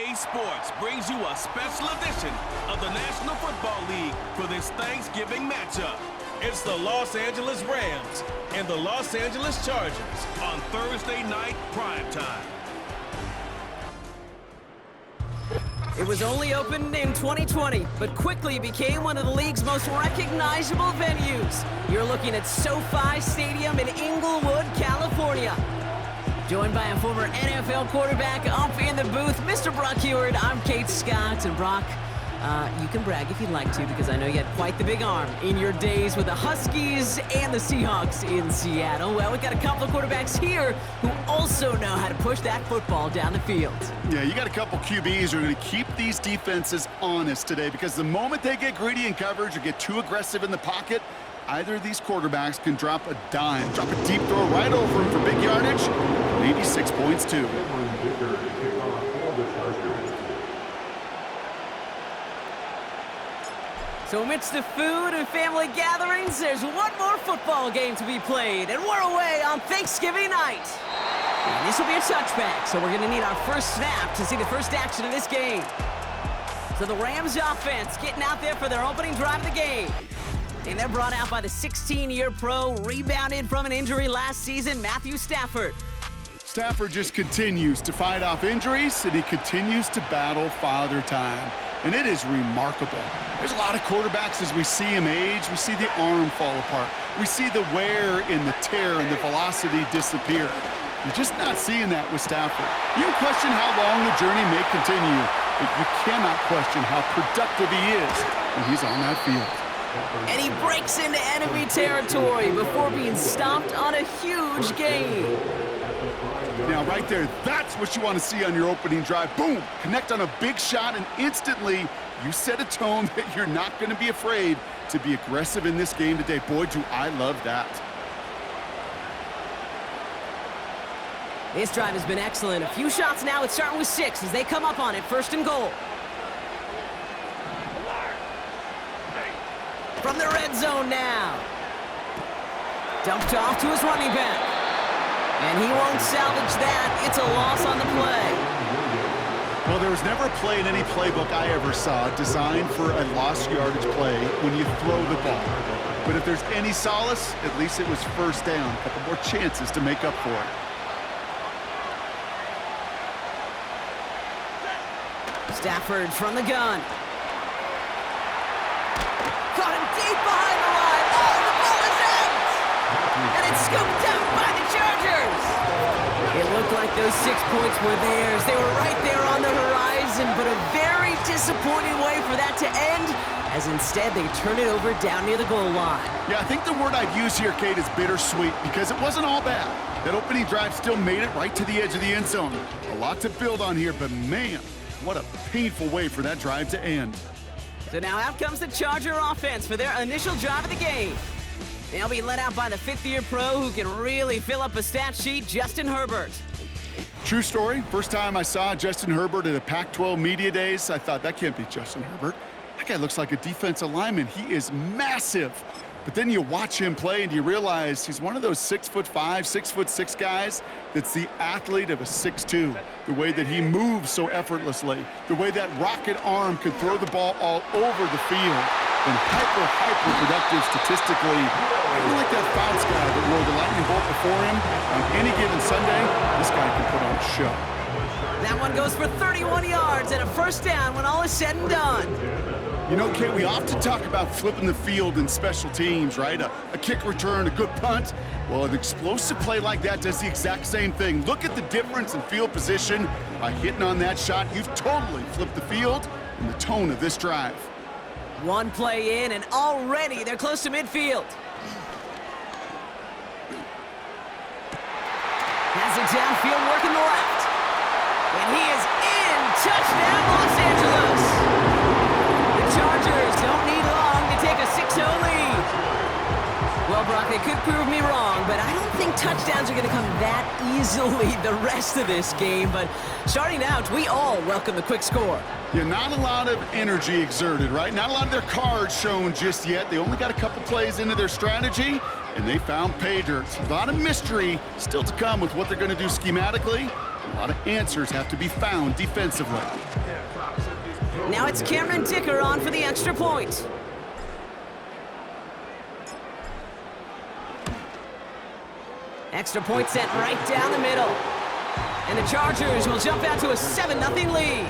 EA Sports brings you a special edition of the National Football League for this Thanksgiving matchup. It's the Los Angeles Rams and the Los Angeles Chargers on Thursday night primetime. It was only opened in 2020, but quickly became one of the league's most recognizable venues. You're looking at SoFi Stadium in Inglewood, California. Joined by a former NFL quarterback up in the booth, Mr. Brock Heward. I'm Kate Scott, and Brock, you can brag if you'd like to, because I know you had quite the big arm in your days with the Huskies and the Seahawks in Seattle. Well, we've got a couple of quarterbacks here who also know how to push that football down the field. Yeah, you got a couple QBs who are going to keep these defenses honest today, because the moment they get greedy in coverage or get too aggressive in the pocket, either of these quarterbacks can drop a dime, drop a deep throw right over him for big yardage, maybe 6 points too. So amidst the food and family gatherings, there's one more football game to be played, and we're away on Thanksgiving night. And this will be a touchback, so we're going to need our first snap to see the first action of this game. So the Rams offense getting out there for their opening drive of the game. And they're brought out by the 16-year pro, rebounded from an injury last season, Matthew Stafford. Stafford just continues to fight off injuries, and he continues to battle Father Time. And it is remarkable. There's a lot of quarterbacks as we see him age, we see the arm fall apart. We see the wear and the tear and the velocity disappear. You're just not seeing that with Stafford. You can question how long the journey may continue, but you cannot question how productive he is when he's on that field. And he breaks into enemy territory before being stopped on a huge gain. Now, right there, that's what you want to see on your opening drive. Boom! Connect on a big shot, and instantly you set a tone that you're not going to be afraid to be aggressive in this game today. Boy, do I love that. This drive has been excellent. A few shots now. It's starting with 6 as they come up on it. First and goal. From the red zone now. Dumped off to his running back. And he won't salvage that. It's a loss on the play. Well, there was never a play in any playbook I ever saw designed for a lost yardage play when you throw the ball. But if there's any solace, at least it was first down. A couple more chances to make up for it. Stafford from the gun. Caught him deep behind the line. Oh, the ball is out! And it's scooped up by the Chargers. It looked like those 6 points were theirs. They were right there on the horizon, but a very disappointing way for that to end, as instead they turn it over down near the goal line. Yeah, I think the word I'd use here, Kate, is bittersweet, because it wasn't all bad. That opening drive still made it right to the edge of the end zone. A lot to build on here, but man, what a painful way for that drive to end. So now out comes the Charger offense for their initial drive of the game. They'll be led out by the 5th-year pro who can really fill up a stat sheet, Justin Herbert. True story. First time I saw Justin Herbert at a Pac-12 Media Days, I thought, that can't be Justin Herbert. That guy looks like a defensive lineman. He is massive. But then you watch him play and you realize he's one of those 6'5", 6'6" guys that's the athlete of a 6'2". The way that he moves so effortlessly, the way that rocket arm can throw the ball all over the field, and hyper productive statistically. Even like that Fouts guy that wore the lightning bolt before him, on any given Sunday, this guy can put on a show. That one goes for 31 yards and a first down when all is said and done. You know, Kate, we often talk about flipping the field in special teams, right? A kick return, a good punt. Well, an explosive play like that does the exact same thing. Look at the difference in field position. By hitting on that shot, you've totally flipped the field and the tone of this drive. One play in, and already they're close to midfield. Has it downfield, working the left. And he is in. Touchdown, Los Angeles. The Chargers don't need long to take a 6-0 lead. Well, Brock, they could prove me wrong, but I don't think touchdowns are going to come that easily the rest of this game. But starting out, we all welcome the quick score. Yeah, not a lot of energy exerted, right? Not a lot of their cards shown just yet. They only got a couple plays into their strategy, and they found pay dirt. A lot of mystery still to come with what they're going to do schematically. A lot of answers have to be found defensively. Now it's Cameron Dicker on for the extra point. Extra point sent right down the middle. And the Chargers will jump out to a 7-0 lead.